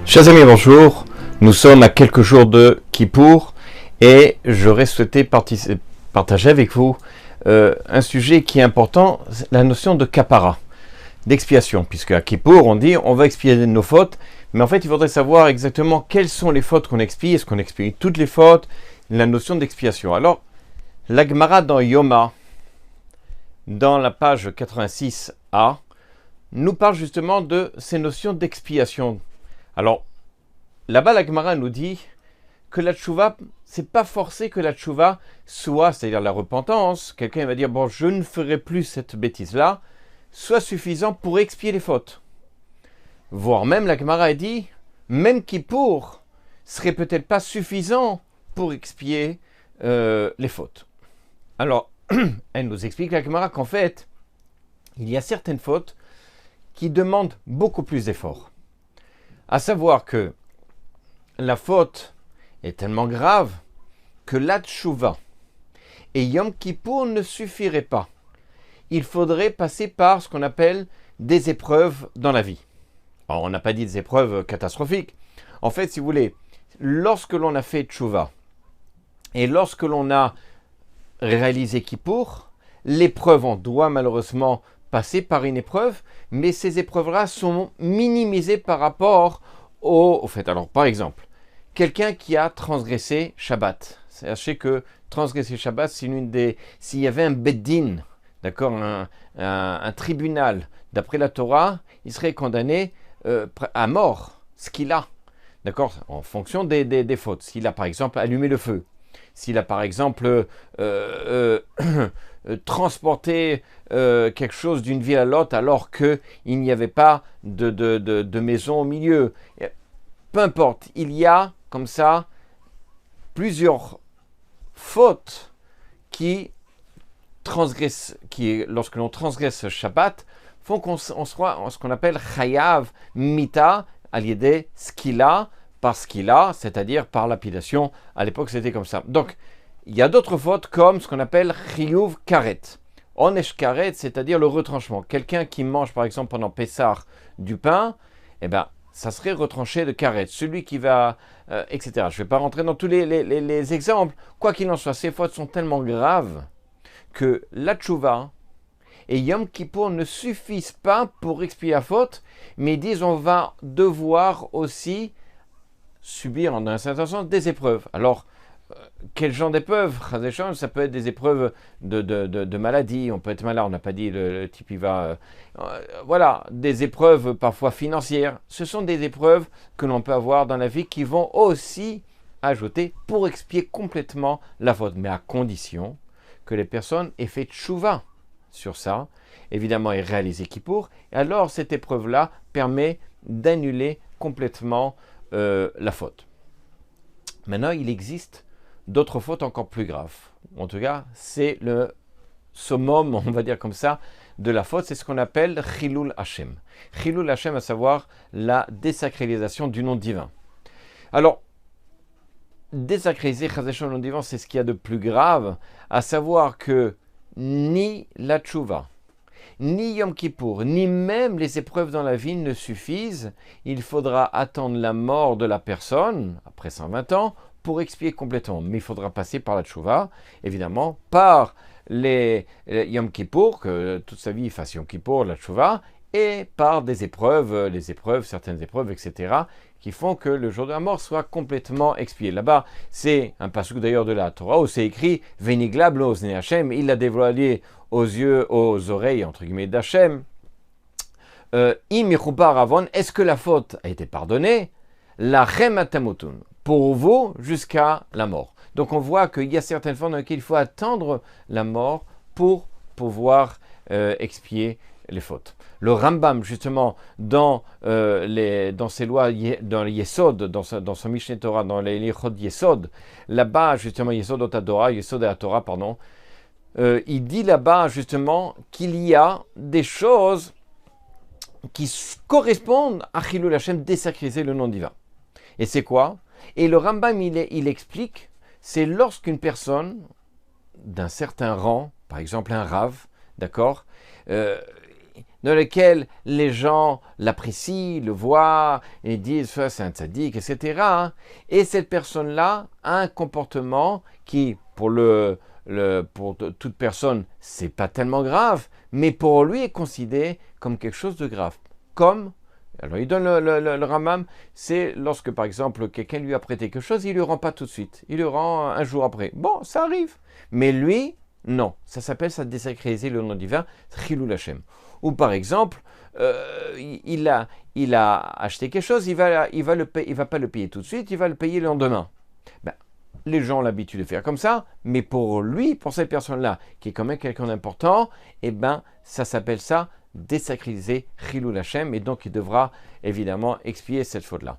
Chers amis, bonjour. Nous sommes à quelques jours de Kippour et j'aurais souhaité partager avec vous un sujet qui est important, la notion de kapara, d'expiation, puisque à Kippour on dit on va expier nos fautes, mais en fait il faudrait savoir exactement quelles sont les fautes qu'on expie, est-ce qu'on expie toutes les fautes, la notion d'expiation. Alors, la Gemara dans Yoma, dans la page 86a, nous parle justement de ces notions d'expiation. Alors, là-bas, la Gemara nous dit que la tchouva, c'est pas forcé que la tchouva soit, c'est-à-dire la repentance, quelqu'un va dire, bon, je ne ferai plus cette bêtise-là, soit suffisant pour expier les fautes. Voire même, la Gemara a dit, même Kippour serait peut-être pas suffisant pour expier les fautes. Alors, elle nous explique, la Gemara, qu'en fait, il y a certaines fautes qui demandent beaucoup plus d'efforts. À savoir que la faute est tellement grave que la tchouva et Yom Kippour ne suffiraient pas. Il faudrait passer par ce qu'on appelle des épreuves dans la vie. Alors, on n'a pas dit des épreuves catastrophiques. En fait, si vous voulez, lorsque l'on a fait tchouva et lorsque l'on a réalisé Kippour, l'épreuve, on doit malheureusement passer par une épreuve, mais ces épreuves-là sont minimisées par rapport au fait. Alors, par exemple, quelqu'un qui a transgressé Shabbat. Sachez que transgresser Shabbat, c'est l'une des... S'il y avait un beddin, d'accord, un tribunal, d'après la Torah, il serait condamné à mort, ce qu'il a, d'accord, en fonction des fautes. S'il a, par exemple, allumé le feu, s'il a, par exemple, transporté quelque chose d'une ville à l'autre alors qu'il n'y avait pas de maison au milieu. Peu importe, il y a comme ça plusieurs fautes qui transgressent, lorsque l'on transgresse Shabbat, font qu'on soit en ce qu'on appelle chayav mita al-yedei skila, par skila, c'est-à-dire par lapidation. À l'époque, c'était comme ça. Donc, il y a d'autres fautes comme ce qu'on appelle chiyuv karet. Onesh karet, c'est-à-dire le retranchement. Quelqu'un qui mange, par exemple, pendant Pessah du pain, eh bien, ça serait retranché de karet. Celui qui va, etc. Je ne vais pas rentrer dans tous les exemples. Quoi qu'il en soit, ces fautes sont tellement graves que la tchouva et Yom Kippour ne suffisent pas pour expier la faute, mais ils disent on va devoir aussi subir, en un certain sens, des épreuves. Alors, quel genre d'épreuves? Ça peut être des épreuves de maladie, on peut être malade, on n'a pas dit le type il va... voilà, des épreuves parfois financières. Ce sont des épreuves que l'on peut avoir dans la vie qui vont aussi ajouter pour expier complètement la faute, mais à condition que les personnes aient fait tchouva sur ça, évidemment et réalisé Kippour, et alors cette épreuve-là permet d'annuler complètement la faute. Maintenant, il existe d'autres fautes encore plus graves. En tout cas, c'est le summum, on va dire comme ça, de la faute. C'est ce qu'on appelle Chilul Hashem. Chilul Hashem, à savoir la désacralisation du nom divin. Alors, désacraliser le nom divin, c'est ce qu'il y a de plus grave, à savoir que ni la tchouva, ni Yom Kippour, ni même les épreuves dans la vie ne suffisent. Il faudra attendre la mort de la personne, après 120 ans, pour expier complètement. Mais il faudra passer par la tchouva, évidemment, par les Yom Kippour, que toute sa vie il fasse Yom Kippour, la tchouva, et par des épreuves, certaines épreuves, etc., qui font que le jour de la mort soit complètement expié. Là-bas, c'est un pasuk d'ailleurs de la Torah où c'est écrit « Veniglab lo oznei Hashem », il l'a dévoilé aux yeux, aux oreilles, entre guillemets, d'Hachem. Im yichubar avon, est-ce que la faute a été pardonnée? La rematamutun, pour vous jusqu'à la mort. Donc on voit qu'il y a certaines fois dans lesquelles il faut attendre la mort pour pouvoir expier les fautes. Le Rambam, justement, dans ses lois, dans les Yesod, dans son Mishneh Torah, dans les Lichot Yesod, là-bas, justement, Yesod Otadora, Yesod et Torah, pardon, il dit là-bas, justement, qu'il y a des choses qui correspondent à Chilul Hashem, désacraliser le nom divin. Et c'est quoi? Et le Rambam, il explique, c'est lorsqu'une personne d'un certain rang, par exemple un rave, d'accord, dans lequel les gens l'apprécient, le voient et disent ça c'est un tzaddik, etc. Et cette personne-là a un comportement qui, pour toute personne, c'est pas tellement grave, mais pour lui est considéré comme quelque chose de grave. Comme, alors il donne le Rambam, c'est lorsque par exemple quelqu'un lui a prêté quelque chose, il ne le rend pas tout de suite, il le rend un jour après. Bon, ça arrive, mais lui, non, ça s'appelle ça désacraliser le nom divin, Chilul Hashem. Ou par exemple, il a acheté quelque chose, il va pas le payer tout de suite, il va le payer le lendemain. Ben, les gens ont l'habitude de faire comme ça, mais pour lui, pour cette personne-là, qui est quand même quelqu'un d'important, eh ben, ça s'appelle ça désacraliser Chilul Hashem, et donc il devra évidemment expier cette faute-là.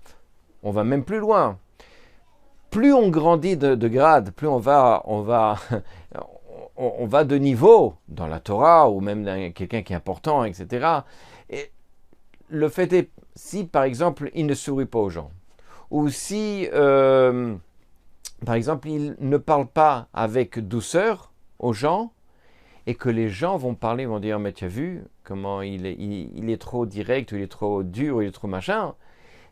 On va même plus loin. Plus on grandit de grade, plus on va de niveau dans la Torah, ou même dans quelqu'un qui est important, etc. Et le fait est, si par exemple, il ne sourit pas aux gens, ou si, par exemple, il ne parle pas avec douceur aux gens, et que les gens vont parler, vont dire, mais tu as vu comment il est trop direct, ou il est trop dur, ou il est trop machin.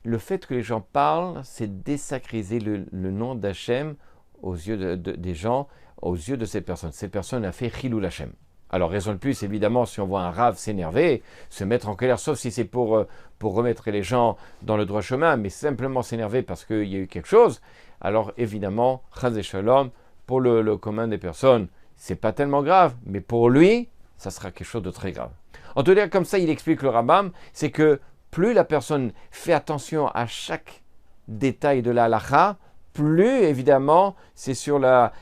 Le fait que les gens parlent, c'est désacraliser le nom d'Hachem aux yeux des gens, aux yeux de cette personne. Cette personne a fait Chilul Hashem. Alors, raison de plus, évidemment, si on voit un rave s'énerver, se mettre en colère, sauf si c'est pour remettre les gens dans le droit chemin, mais simplement s'énerver parce qu'il y a eu quelque chose, alors évidemment, Chaz et Shalom, pour le commun des personnes, c'est pas tellement grave, mais pour lui, ça sera quelque chose de très grave. En tout cas, comme ça, il explique le Rambam, c'est que plus la personne fait attention à chaque détail de la halakha, plus évidemment c'est sur la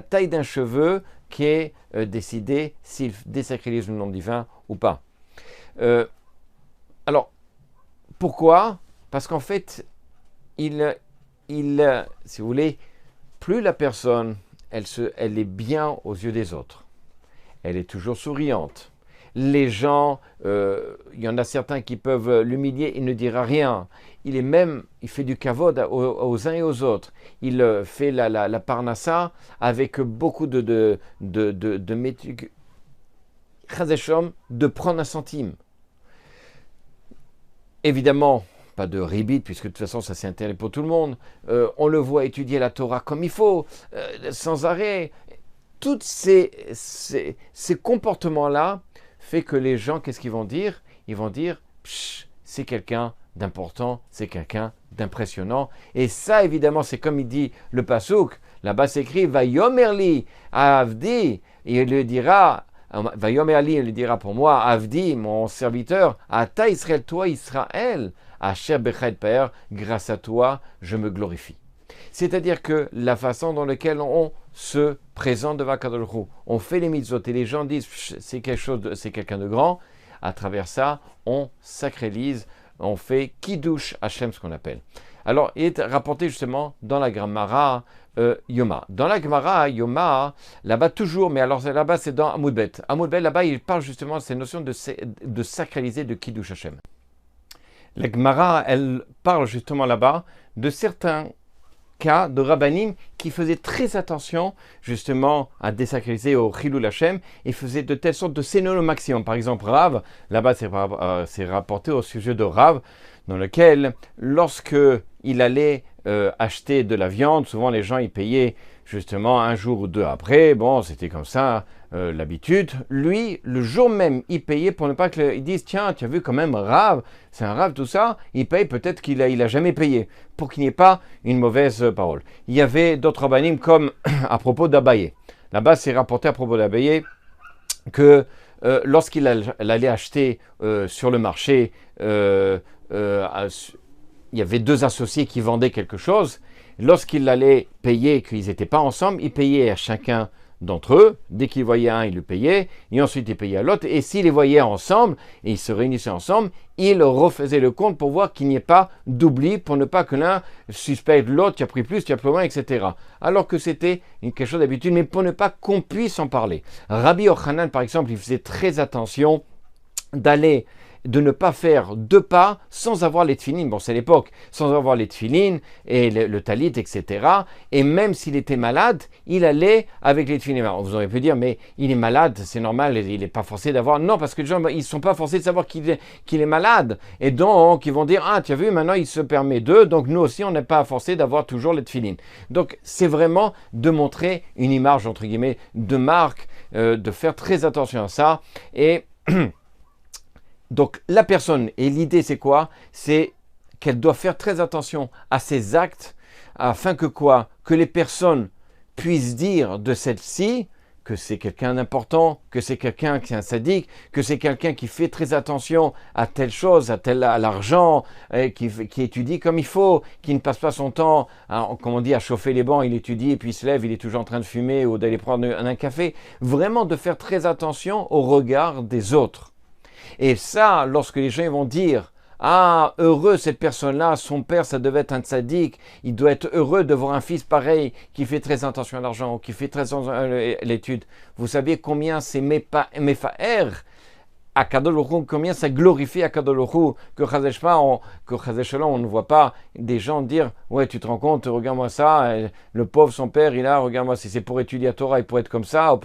taille d'un cheveu qui est décidé s'il désacralise le nom divin ou pas. Alors, pourquoi? Parce qu'en fait, si vous voulez, plus la personne, elle est bien aux yeux des autres, elle est toujours souriante. Les gens, il y en a certains qui peuvent l'humilier, il ne dira rien. Il fait du kavod aux uns et aux autres. Il fait la parnassa avec beaucoup de prendre un centime. Évidemment, pas de ribit, puisque de toute façon, ça c'est intérêt pour tout le monde. On le voit étudier la Torah comme il faut, sans arrêt. Tous ces comportements-là fait que les gens, qu'est-ce qu'ils vont dire? Ils vont dire, c'est quelqu'un d'important, c'est quelqu'un d'impressionnant. Et ça, évidemment, c'est comme il dit le Passouk. Là-bas, c'est écrit, Vayomerli, Avdi, et il le dira, Vayomerli, il le dira pour moi, Avdi, mon serviteur, Ata Israël, toi Israël, Asher Bechad Pa'er, grâce à toi, je me glorifie. C'est-à-dire que la façon dans laquelle on se présente devant Kadosh Baruch Hu, on fait les mitzvot et les gens disent c'est quelqu'un de grand, à travers ça, on sacralise, on fait Kiddush Hashem, ce qu'on appelle. Alors, il est rapporté justement dans la Gemara Yoma. Dans la Gemara Yoma, là-bas toujours, mais alors là-bas c'est dans Amud Bet. Amud Bet, là-bas, il parle justement de cette notion de sacraliser, de Kiddush Hashem. La Gemara, elle parle justement là-bas de certains cas de Rabbanim qui faisaient très attention justement à désacraliser au Chilul Hashem et faisaient de telle sorte de s'éloigner au maximum. Par exemple, Rav, là-bas c'est rapporté au sujet de Rav, dans lequel lorsque il allait acheter de la viande, souvent les gens y payaient justement un jour ou deux après, bon c'était comme ça l'habitude. Lui, le jour même, il payait pour ne pas qu'ils disent tiens, tu as vu quand même Rav, c'est un Rav tout ça, il paye peut-être qu'il a jamais payé, pour qu'il n'y ait pas une mauvaise parole. Il y avait d'autres rabbanim comme à propos d'Abaye. Là-bas, c'est rapporté à propos d'Abaye que lorsqu'il allait acheter sur le marché, il y avait deux associés qui vendaient quelque chose. Lorsqu'il allait payer, qu'ils n'étaient pas ensemble, il payait à chacun d'entre eux. Dès qu'il voyait un, il le payait, et ensuite il payait à l'autre. Et s'il les voyait ensemble, et ils se réunissaient ensemble, il refaisait le compte pour voir qu'il n'y ait pas d'oubli, pour ne pas que l'un suspecte l'autre, tu as pris plus, tu as plus moins, etc. Alors que c'était quelque chose d'habitude, mais pour ne pas qu'on puisse en parler. Rabbi Yochanan, par exemple, il faisait très attention d'aller de ne pas faire 2 pas sans avoir les tefilines. Bon, c'est l'époque, sans avoir les tefilines et le talit, etc. Et même s'il était malade, il allait avec les tefilines. Alors, vous auriez pu dire, mais il est malade, c'est normal, il n'est pas forcé d'avoir... Non, parce que les gens, ils ne sont pas forcés de savoir qu'il est malade. Et donc, ils vont dire, ah, tu as vu, maintenant, il se permet d'eux, donc nous aussi, on n'est pas forcé d'avoir toujours les tefilines. Donc, c'est vraiment de montrer une image, entre guillemets, de marque, de faire très attention à ça. Et donc la personne, et l'idée c'est quoi? C'est qu'elle doit faire très attention à ses actes, afin que quoi? Que les personnes puissent dire de celle-ci que c'est quelqu'un d'important, que c'est quelqu'un qui est un sadique, que c'est quelqu'un qui fait très attention à telle chose, à l'argent, qui étudie comme il faut, qui ne passe pas son temps, comme on dit, à chauffer les bancs, il étudie et puis il se lève, il est toujours en train de fumer ou d'aller prendre un café. Vraiment de faire très attention au regard des autres. Et ça, lorsque les gens vont dire « Ah, heureux cette personne-là, son père, ça devait être un tzaddik, il doit être heureux de voir un fils pareil qui fait très attention à l'argent, qui fait très attention à l'étude. » Vous savez combien c'est méfa'er à Kadosh Baruch Hu, combien ça glorifie à Kadosh Baruch Hu, que Chazal Shalom, on ne voit pas des gens dire « Ouais, tu te rends compte, regarde-moi ça, le pauvre, son père, il a, regarde-moi, si c'est pour étudier la Torah, il pourrait être comme ça. »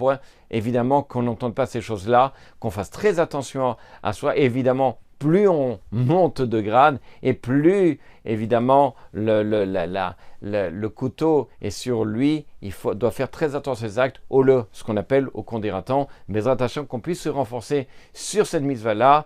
Évidemment qu'on n'entende pas ces choses-là, qu'on fasse très attention à soi. Évidemment, plus on monte de grade et plus, évidemment, le couteau est sur lui, doit faire très attention à ses actes, ce qu'on appelle au condiratant, mais attention qu'on puisse se renforcer sur cette mitzvah-là,